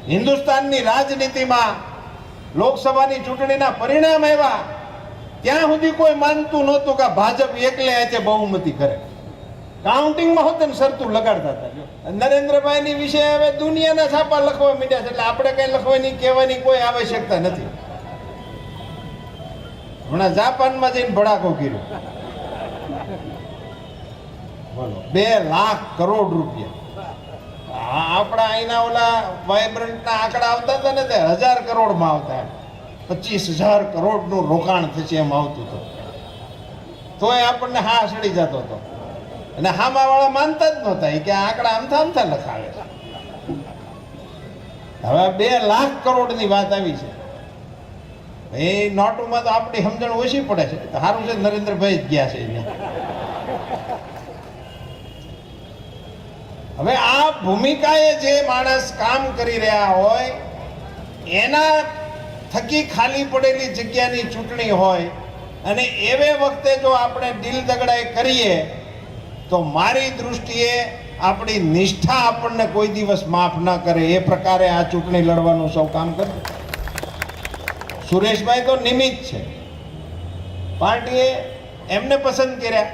હિન્દુસ્તાનની રાજનીતિમાં લોકસભાની ચૂંટણીના પરિણામ આવ્યા ત્યાં સુધી કોઈ માનતું નહોતું કે ભાજપ એકલે હાથે બહુમતી કરે. કાઉન્ટિંગમાં હોત ને શરતું લગાડતા હતા. નરેન્દ્રભાઈની વિશે હવે દુનિયાના છાપા લખવા માંડ્યા છે, એટલે આપણે કઈ લખવાની કહેવાની કોઈ આવશ્યકતા નથી. હમણાં જાપાનમાં જઈને ભડાકો કર્યો, બોલો 2 લાખ કરોડ રૂપિયા. આપણા અહીંના ઓલા વાઇબ્રન્ટના આંકડા આવતા હતા ને તે 1000 કરોડમાં આવતા, 25,000 કરોડનું રોકાણ થશે એમ આવતું હતું. તોય આપણને હા સડી જતો હતો, અને હામાવાળા માનતા જ નહોતા કે આ આંકડા આમથા આમથા લખાવે. હવે 2 લાખ કરોડની વાત આવી છે. એ નોટોમાં તો આપણી સમજણ ઓછી પડે છે. સારું છે નરેન્દ્રભાઈ જ ગયા છે અહીંયા. હવે આ ભૂમિકાએ જે માણસ કામ કરી રહ્યા હોય એના થકી ખાલી પડેલી જગ્યાની ચૂંટણી હોય અને એવે વખતે જો આપણે દિલ દગડાઈ કરીએ તો મારી દૃષ્ટિએ આપણી નિષ્ઠા આપણને કોઈ દિવસ માફ ન કરે એ પ્રકારે આ ચૂંટણી લડવાનું સૌ કામ કરે. સુરેશભાઈ તો નિમિત્ત છે. પાર્ટીએ એમને પસંદ કર્યા.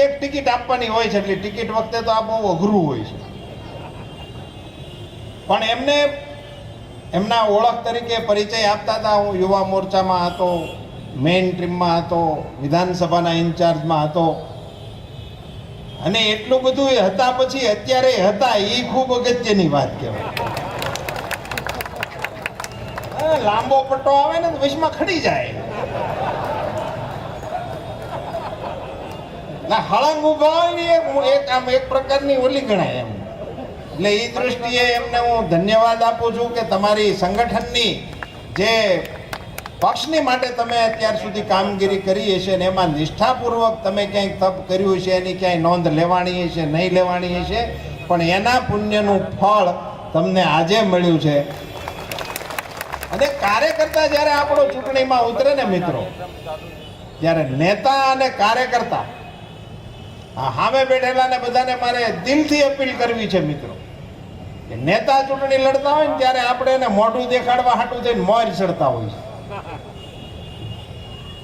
એક ટિકિટ આપવાની હોય છે, એટલે ટિકિટ વખતે તો આ બહુ અઘરું હોય છે, પણ એમને એમના ઓળખ તરીકે પરિચય આપતા હતા. હું યુવા મોરચામાં હતો, મેઇન સ્ટ્રીમમાં હતો, વિધાનસભાના ઇન્ચાર્જમાં હતો, અને એટલું બધું હતા પછી અત્યારે હતા એ ખૂબ અગત્યની વાત કહેવાય. લાંબો પટ્ટો આવે ને તો વચમાં ખડી જાય. હળંગ ઉભા હોય ને એક પ્રકારની ઓલી ગણાય એમ. એટલે એ દૃષ્ટિએ એમને હું ધન્યવાદ આપું છું કે તમારી સંગઠનની જે પક્ષની માટે તમે અત્યાર સુધી કામગીરી કરી હશે ને એમાં નિષ્ઠાપૂર્વક તમે ક્યાંક તપ કર્યું છે એની ક્યાંય નોંધ લેવાની હશે, નહીં લેવાની હશે, પણ એના પુણ્યનું ફળ તમને આજે મળ્યું છે. અને કાર્યકર્તા જ્યારે આપણો ચૂંટણીમાં ઉતરે ને મિત્રો, ત્યારે નેતા અને કાર્યકર્તા સામે બેઠેલા ને બધાને મારે દિલથી અપીલ કરવી છે મિત્રો કે નેતા ચૂંટણી લડતા હોય ને ત્યારે આપણે એને મોઢું દેખાડવા હાટું થઈને મોર ચડતા હોય છે,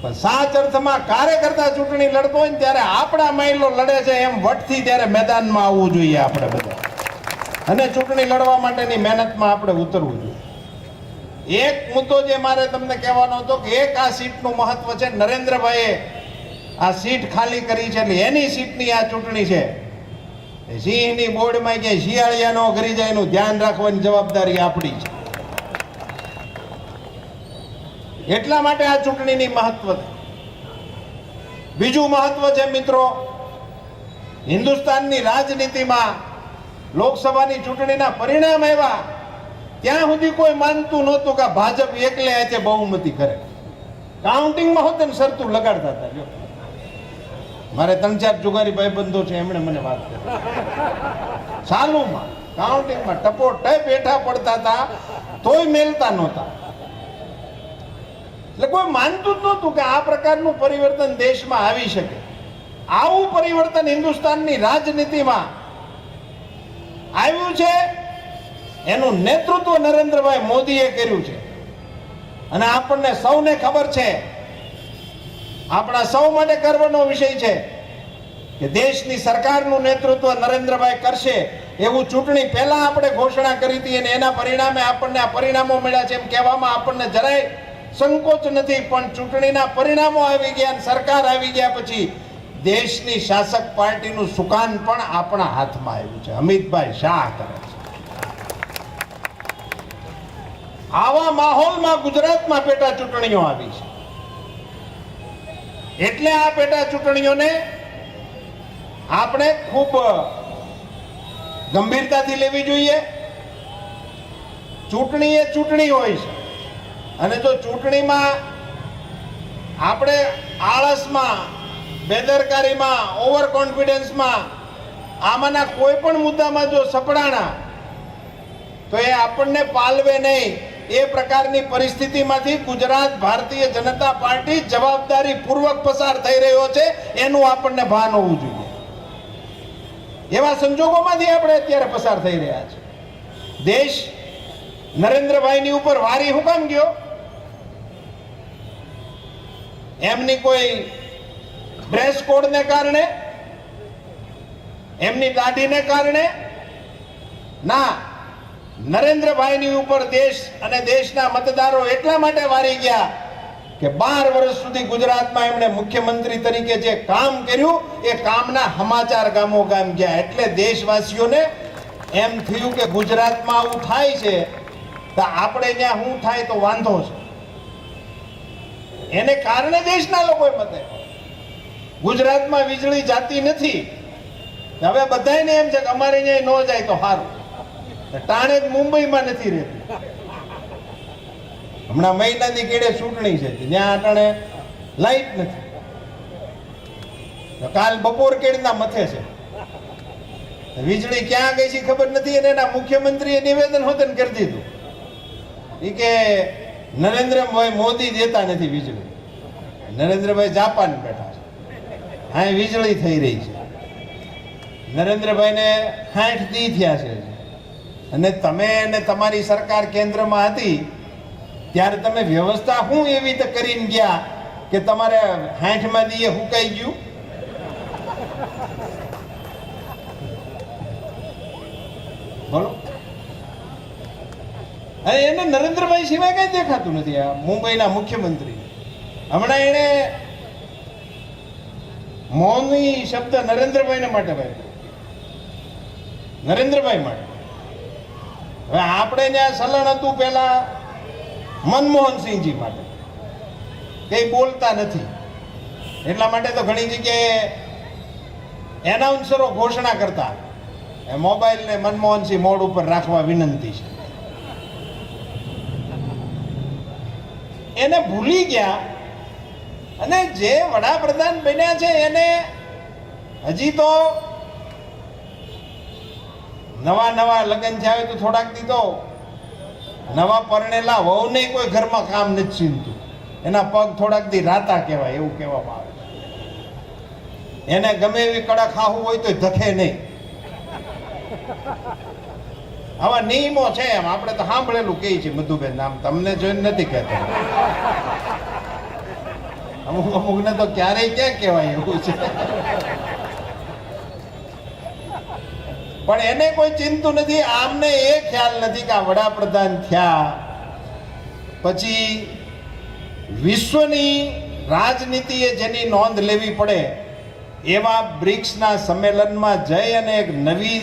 પણ સાચ અર્થમાં કાર્યકર્તા ચૂંટણી લડતો હોય ને ત્યારે આપણા મહિલો લડે છે એમ વટથી ત્યારે મેદાનમાં આવવું જોઈએ આપણે બધા, અને ચૂંટણી લડવા માટેની મહેનતમાં આપણે ઉતરવું જોઈએ. એક મુદ્દો જે મારે તમને કહેવાનો હતો કે એક આ સીટનું મહત્વ છે. નરેન્દ્રભાઈએ આ સીટ ખાલી કરી છે, એટલે એની સીટની આ ચૂંટણી છે. સિંહની બોર્ડમાં ક્યાંય શિયાળિયા ન કરી જાય એનું ધ્યાન રાખવાની જવાબદારી આપણી છે. એટલા માટે આ ચૂંટણીની મહત્વ છે. બીજું મહત્વ છે મિત્રો, હિન્દુસ્તાનની રાજનીતિમાં લોકસભાની ચૂંટણીના પરિણામ આવ્યા ત્યાં સુધી કોઈ માનતું નહોતું કે ભાજપ એકલે હાથે બહુમતી કરે. કાઉન્ટિંગમાં હોત ને શરતું લગાડતા હતા. મારે 3-4 જુગારી ભાઈબંધો છે, એમણે મને વાત કરી. ચાલુમાં કાઉન્ટિંગમાં ટપોટપ બેઠા પડતા હતા તોય મેલતા નહોતા. એટલે કોઈ માનતું જ નહોતું કે આ પ્રકારનું પરિવર્તન દેશમાં આવી શકે. આવું પરિવર્તન હિન્દુસ્તાનની રાજનીતિમાં આવ્યું છે. એનું નેતૃત્વ નરેન્દ્રભાઈ મોદીએ કર્યું છે. અને આપણને સૌને ખબર છે, આપણા સૌ માટે ગર્વનો વિષય છે કે દેશની સરકારનું નેતૃત્વ નરેન્દ્રભાઈ કરશે એવું ચૂંટણી પહેલા આપણે ઘોષણા કરી હતી, અને એના પરિણામે આપણને આ પરિણામો મળ્યા છે એમ કહેવામાં આપણને જરાય સંકોચ નથી. પણ ચૂંટણીના પરિણામો આવી ગયા, સરકાર આવી ગયા પછી દેશની શાસક પાર્ટીનું સુકાન પણ આપણા હાથમાં આવ્યું છે. અમિતભાઈ શાહ કરે છે. આવા માહોલમાં ગુજરાતમાં પેટા ચૂંટણીઓ આવી છે. એટલે આ પેટા ચૂંટણીઓને આપણે ખૂબ ગંભીરતાથી લેવી જોઈએ. ચૂંટણી એ ચૂંટણી હોય છે, અને જો ચૂંટણીમાં આપણે આળસમાં, બેદરકારીમાં, ઓવર કોન્ફિડન્સમાં આમાંના કોઈ પણ મુદ્દામાં જો સપડાણા તો એ આપણને પાલવે નહીં. એ પ્રકારની પરિસ્થિતિમાંથી ગુજરાત ભારતીય જનતા પાર્ટી જવાબદારી પૂર્વક પસાર થઈ રહ્યો છે એનું આપણને ભાન હોવું જોઈએ. એવા સંજોગોમાંથી આપણે અત્યારે પસાર થઈ રહ્યા છે. દેશ નરેન્દ્રભાઈની ઉપર વારી હું કામ ગયો? એમની કોઈ ડ્રેસ કોડને કારણે, એમની દાઢીને કારણે ના, નરેન્દ્રભાઈની ઉપર દેશ અને દેશના મતદારો એટલા માટે વારી ગયા કે 12 વર્ષ સુધી ગુજરાતમાં એમણે મુખ્યમંત્રી તરીકે જે કામ કર્યું એ કામના સમાચાર ગામો ગામ ગયા. એટલે દેશવાસીઓને એમ થયું કે ગુજરાતમાં આવું થાય છે તો આપણે ત્યાં શું થાય તો વાંધો છે. એને કારણે દેશના લોકોએ મતે ગુજરાતમાં વીજળી જાતી નથી. હવે બધાને એમ છે કે અમારે અહીંયા ન જાય તો સારું. ટાણે જ મુંબઈમાં નથી રહેતી. હમણાં મહિનાની કેડે ચૂંટણી છે ત્યાં અટાણે લાઈટ નથી. કાલ બપોર કેડના મથે છે. વીજળી ક્યાં ગઈ છે ખબર નથી. અને એના મુખ્યમંત્રીએ નિવેદન હોતન કરી દીધું કે નરેન્દ્રભાઈ મોદી દેતા નથી વીજળી. નરેન્દ્રભાઈ જાપાન બેઠા છે, હા વીજળી થઈ રહી છે. નરેન્દ્રભાઈને 60 દી થયા છે. અને તમે અને તમારી સરકાર કેન્દ્રમાં હતી ત્યારે તમે વ્યવસ્થા શું એવી રીતે કરીને ગયા કે તમારે 60માં દીએ હુકાઈ ગયું? બોલો. અને એને નરેન્દ્રભાઈ સિવાય કઈ દેખાતું નથી. આ મુંબઈના મુખ્યમંત્રી હમણાં એને મૌની શબ્દ નરેન્દ્રભાઈને માટે વાપર્યો. નરેન્દ્રભાઈ માટે. હવે આપણે ત્યાં સલણ હતું પેલા મનમોહનસિંહજી માટે, કઈ બોલતા નથી એટલા માટે તો ઘણી જગ્યાએ એનાઉન્સરો ઘોષણા કરતા મોબાઈલને મનમોહનસિંહ મોડ ઉપર રાખવા વિનંતી છે. એને ભૂલી ગયા. અને જે વડાપ્રધાન બન્યા છે એને હજી તો નવા લગ્ન થયા હોય તો થોડાક દી તો નવા પરણેલા વહુને કોઈ ઘરમાં કામ નથી ચીંધતું. એના પગ થોડાક દી રાતા કહેવાય એવું કહેવામાં આવે. એને ગમે એવી કડક ખાવું હોય તો ધકે નહીં. આવા નિયમો છે. એમ આપણે તો સાંભળેલું કહે છે મધુબેન, આમ તમને જોઈને નથી કહેતા. અમુકને તો ક્યારેય ક્યાં કહેવાય એવું છે. પણ એને કોઈ ચિંતું નથી. આમને એ ખ્યાલ નથી કે આ વડાપ્રધાન થયા પછી વિશ્વની રાજનીતિએ જેની નોંધ લેવી પડે એવા બ્રિક્સના સંમેલનમાં જઈ અને એક નવી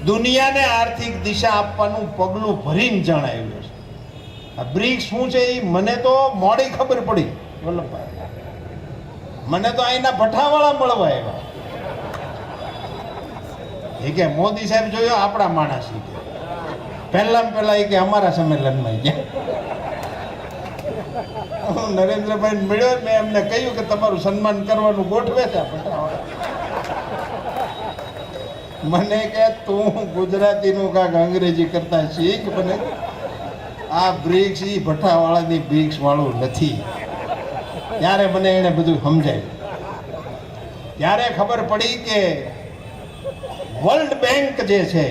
દુનિયાને આર્થિક દિશા આપવાનું પગલું ભરીને જણાવ્યું છે. આ બ્રિક્સ શું છે એ મને તો મોડી ખબર પડી વલ્લભભાઈ. મને તો અહીંના ભઠ્ઠાવાળા મળવા આવ્યા. એ કે મોદી સાહેબ જોયો આપણા માણસ. પહેલા એ કે અમારા સંમેલનમાં ગયા. હું નરેન્દ્રભાઈ મળ્યો, મેં એમને કહ્યું કે તમારું સન્માન કરવાનું ગોઠવે છે. મને કે તું ગુજરાતીનું કાંક અંગ્રેજી કરતા શીખ. મને આ બ્રિક્સ એ ભઠ્ઠાવાળાની બ્રિક્સ વાળું નથી. ત્યારે મને એને બધું સમજાયું. ત્યારે ખબર પડી કે વર્લ્ડ બેંક જે છે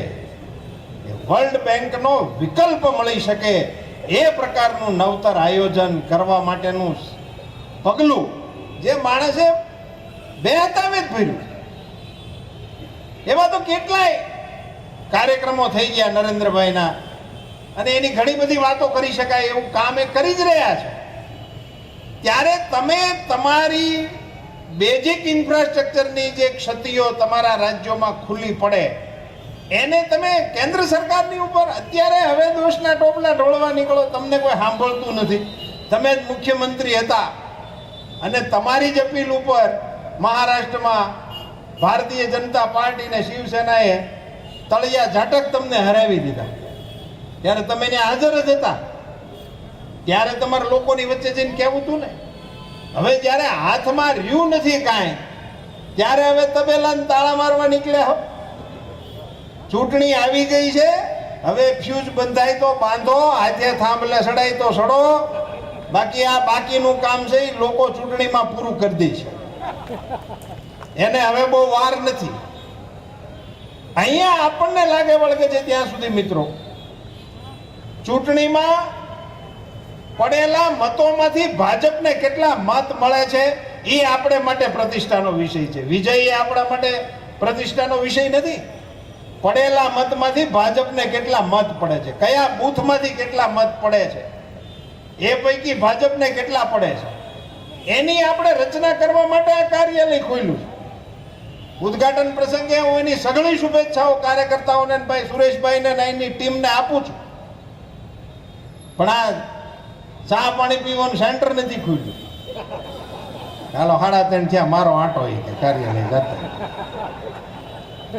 એ વર્લ્ડ બેંકનો વિકલ્પ મળી શકે એ પ્રકારનું નવતર આયોજન કરવા માટેનું પગલું જે માણસે બે હાથાવે જ ભર્યું. એવા તો કેટલાય કાર્યક્રમો થઈ ગયા નરેન્દ્રભાઈના, અને એની ઘણી બધી વાતો કરી શકાય એવું કામ એ કરી જ રહ્યા છે. ત્યારે તમે તમારી બેઝિક ઇન્ફ્રાસ્ટ્રક્ચરની જે ક્ષતિઓ તમારા રાજ્યોમાં ખુલ્લી પડે એને તમે કેન્દ્ર સરકારની ઉપર અત્યારે હવે દોષના ટોપલા ઢોળવા નીકળો. તમને કોઈ સાંભળતું નથી. તમે જ મુખ્યમંત્રી હતા અને તમારી જ અપીલ ઉપર મહારાષ્ટ્રમાં ભારતીય જનતા પાર્ટી અને શિવસેનાએ તળિયા ઝાટક તમને હરાવી દીધા. ત્યારે તમે ત્યાં હાજર જ હતા. ત્યારે તમારા લોકોની વચ્ચે જઈને કહેવું હતું ને. હવે જ્યારે હાથમાં રહ્યું નથી કાંઈ ત્યારે હવે તબેલાને તાળા મારવા નીકળ્યા હો. ચૂંટણી આવી ગઈ છે, હવે ફ્યુઝ બંધાય તો બાંધો, હાથે થાંભલે સડાય તો સડો. બાકી આ બાકીનું કામ છે એ લોકો ચૂંટણીમાં પૂરું કરી દે છે. એને હવે બહુ વાર નથી. અહીંયા આપણને લાગે વળગે છે ત્યાં સુધી મિત્રો ચૂંટણીમાં પડેલા મતોમાંથી ભાજપને કેટલા મત મળે છે એ આપણે માટે પ્રતિષ્ઠાનો વિષય છે. વિજય એ આપણા માટે પ્રતિષ્ઠાનો વિષય નથી. પડેલા મતમાંથી ભાજપને કેટલા મત પડે છે, કયા બૂથમાંથી કેટલા મત પડે છે, એ પૈકી ભાજપને કેટલા પડે છે, એની આપણે રચના કરવા માટે આ કાર્યાલય ખોલ્યું છે. ઉદ્ઘાટન પ્રસંગે હું એની સઘળી શુભેચ્છાઓ કાર્યકર્તાઓને ભાઈ સુરેશભાઈને અને એની ટીમને આપું છું. પણ આ ચા પાણી પીવાનું સેન્ટર નથી ખુલ્યું. ચાલો 3:30 થયા, મારો આંટો એ કે કાર્યાલય જતા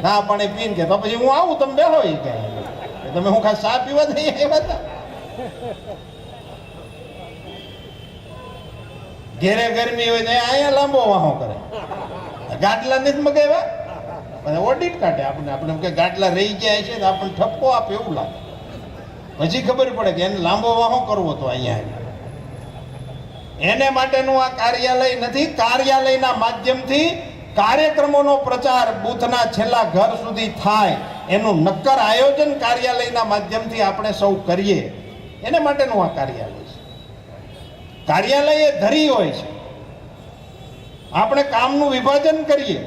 ચા પાણી પીને કે તો પછી હું આવું, તમે બેહો એ કે તમે હું ખાસ ચા પીવા જ નહીં આવ્યા હતા. ઘેરે ગરમી હોય તો અહીંયા લાંબો વાહો કરે. ગાટલા નથી મગાવ્યા, ઓડિટ કાઢે આપણે. આપણે કે ગાટલા રહી ગયા છે તો આપણને ઠપકો આપે એવું લાગે. પછી ખબર પડે કે એને લાંબો વાહો કરવો તો અહીંયા એને માટેનું આ કાર્યાલય નથી. કાર્યાલયના માધ્યમથી કાર્યક્રમોનો પ્રચાર બૂથના છેલ્લા ઘર સુધી થાય એનું નક્કર આયોજન કાર્યાલયના માધ્યમથી આપણે સૌ કરીએ, એને માટેનું આ કાર્યાલય છે. કાર્યાલય એ ધરી હોય છે. આપણે કામનું વિભાજન કરીએ,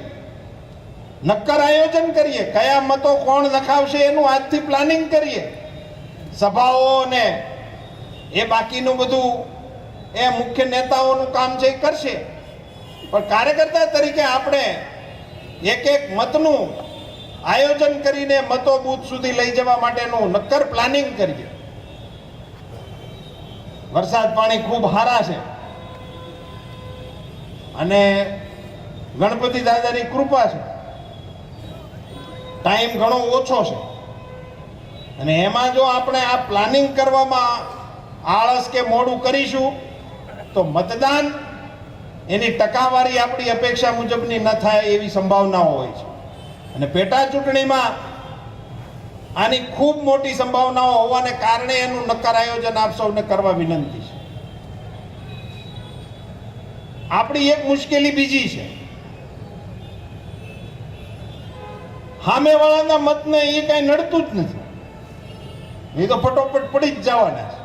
નક્કર આયોજન કરીએ, કયા મતો કોણ લખાવશે એનું આજથી પ્લાનિંગ કરીએ. સભાઓ ને એ બાકીનું બધું એ મુખ્ય નેતાઓનું કામ છે એ કરશે. પણ કાર્યકર્તા તરીકે આપણે એક એક મતનું આયોજન કરીને મતો બૂથ સુધી લઈ જવા માટેનું નક્કર પ્લાનિંગ કરીએ. વરસાદ પાણી ખૂબ સારા છે અને ગણપતિ દાદાની કૃપા છે. ટાઈમ ઘણો ઓછો છે અને એમાં જો આપણે આ પ્લાનિંગ કરવામાં આળસ કે મોડું કરીશું તો મતદાન એની ટકાવારી આપણી અપેક્ષા મુજબની ન થાય એવી સંભાવનાઓ હોય છે. અને પેટા ચૂંટણીમાં આની ખૂબ મોટી સંભાવનાઓ હોવાને કારણે એનું નક્કર આયોજન આપ સૌને કરવા વિનંતી છે. આપણી એક મુશ્કેલી બીજી છે, સામેવાળાના મતને એ કઈ નડતું જ નથી. એ તો ફટોફટ પડી જ જવાના છે.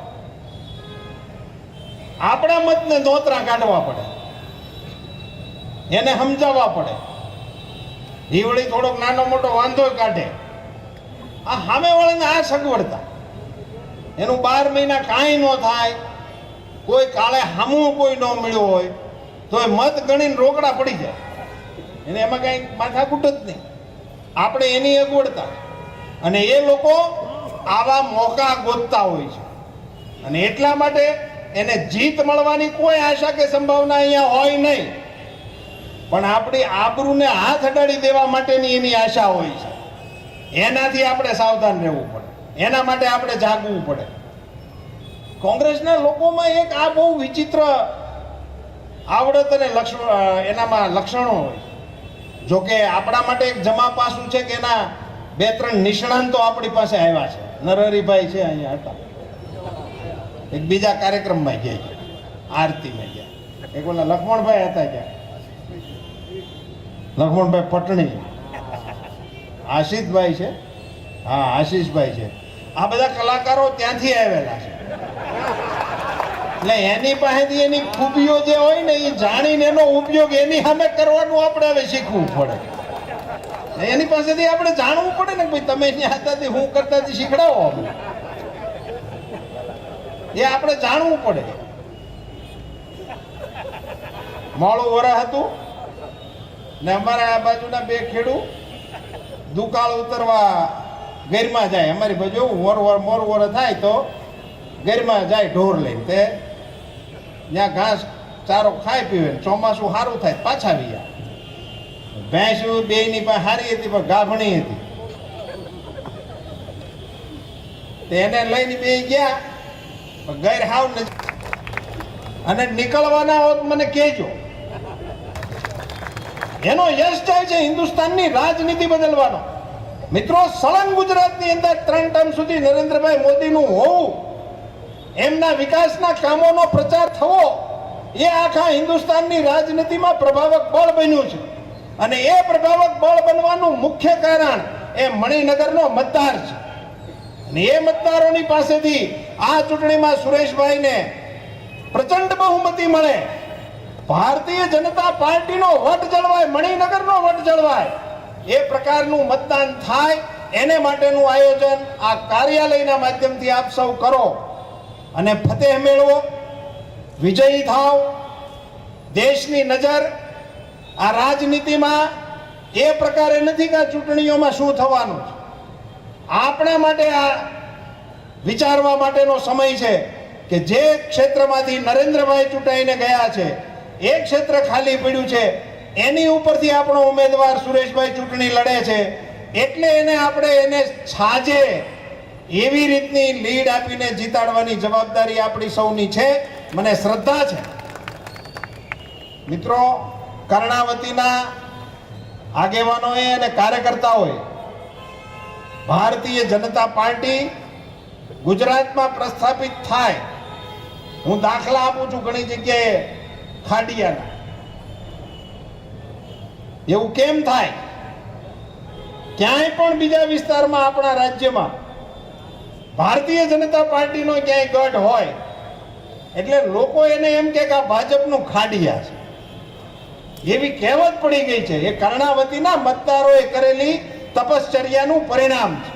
આપણા મતને નોતરા કાઢવા પડે, એને સમજાવવા પડે. એ વળી થોડોક નાનો મોટો વાંધો કાઢે. આ સામેવાળાને આ સગવડતા એનું 12 મહિના કાંઈ ન થાય, કોઈ કાળે હામું કોઈ ન મળ્યો હોય તો એ મત ગણીને રોકડા પડી જાય. એને એમાં કઈ માથાકૂટ જ નહીં. આપણે એની અગવડતા, અને એ લોકો આવા મોકા ગોતતા હોય છે. અને એટલા માટે એને જીત મળવાની કોઈ આશા કે સંભાવના અહીંયા હોય નહીં, પણ આપણી આબરૂને હાથ અડાડી દેવા માટેની એની આશા હોય છે. એનાથી આપણે સાવધાન રહેવું પડે, એના માટે આપણે જાગવું પડે. કોંગ્રેસના લોકોમાં એક આ બહુ વિચિત્ર આવડત અને એનામાં લક્ષણો હોય. જોકે આપણા માટે એક જમા પાસું છે કે એના 2-3 નિષ્ણાંતો આપણી પાસે આવ્યા છે. નરહરીભાઈ છે અહીંયા હતા, એક બીજા કાર્યક્રમમાં ગયા છે, આરતીમાં ગયા. એક ઓલા લક્ષ્મણભાઈ હતા ક્યાં, લક્ષ્મણભાઈ પટણી, આશિષભાઈ છે, હા આશીષભાઈ છે. આ બધા કલાકારો ત્યાંથી આવેલા છે. એટલે એની પાસેથી એની ખૂબીઓ જે હોય ને એ જાણીને એનો ઉપયોગ એની સામે કરવાનું આપણે હવે શીખવું પડે. એની પાસેથી આપણે જાણવું પડે ને ભાઈ તમે ત્યાં હતા હું કરતા શીખડાવો અમને. એ આપણે જાણવું પડે. મોડું વરસ હતું ને અમારા આ બાજુના 2 ખેડૂ દુકાળ ઉતરવા ગેરમાં જાય. અમારી બાજુ મોર વર થાય તો ગેરમાં જાય ઢોર લઈને, તે ત્યાં ઘાસ ચારો ખાઈ પીવે, ચોમાસું સારું થાય પાછા આવી જાય. ભેંસું બેયની પાસે સારી હતી પણ ગાભણી હતી. એને લઈને બે ગયા, ગેર હાવ નથી. અને નીકળવાના હોત મને કહેજો. એનો યશ જાય છે હિન્દુસ્તાનની રાજનીતિ બદલવાનો. મિત્રો, સળંગ ગુજરાતની અંદર 3 ટર્મ સુધી નરેન્દ્રભાઈ મોદીનું હોવું, એમના વિકાસના કામોનો પ્રચાર થવો, એ આખા હિન્દુસ્તાનની રાજનીતિમાં પ્રભાવક બળ બન્યું છે. અને એ પ્રભાવક બળ બનવાનું મુખ્ય કારણ એ મણિનગરનો મતદાર છે. અને એ મતદારોની પાસેથી આ ચૂંટણીમાં સુરેશભાઈને પ્રચંડ બહુમતી મળે, ભારતીય જનતા પાર્ટીનો વટ જળવાય, મણિનગરનો વટ જળવાય, એ પ્રકારનું મતદાન થાય, એને માટેનું આયોજન આ કાર્યાલયના માધ્યમથી આપ સૌ કરો અને ફતેહ મેળવો, વિજયી થાવ. દેશની નજર આ રાજનીતિમાં એ પ્રકારે નથી કે આ ચૂંટણીઓમાં શું થવાનું છે. આપણા માટે આ વિચારવા માટેનો સમય છે કે જે ક્ષેત્રમાંથી નરેન્દ્રભાઈ ચૂંટાઈને ગયા છે, એ ક્ષેત્ર ખાલી પડ્યું છે, એની ઉપરથી આપણો ઉમેદવાર સુરેશભાઈ ચૂંટણી લડે છે, એટલે આપણે છાજે એવી રીતની લીડ આપીને જીતાડવાની જવાબદારી આપણી સૌની છે. મને શ્રદ્ધા છે મિત્રો, કર્ણાવતીના આગેવાનોએ અને કાર્યકર્તાઓએ ભારતીય જનતા પાર્ટી ગુજરાતમાં પ્રસ્થાપિત થાય, હું દાખલા આપું છું ઘણી જગ્યાએ ખાડિયાના. એવું કેમ થાય? ક્યાંય પણ બીજા વિસ્તારમાં આપણા રાજ્યમાં ભારતીય જનતા પાર્ટીનો ક્યાંય ગઢ હોય એટલે લોકો એને એમ કે આ ભાજપનું ખાડિયા છે, એવી કહેવત પડી ગઈ છે. એ કર્ણાવતીના મતદારોએ કરેલી તપશ્ચર્યાનું પરિણામ છે.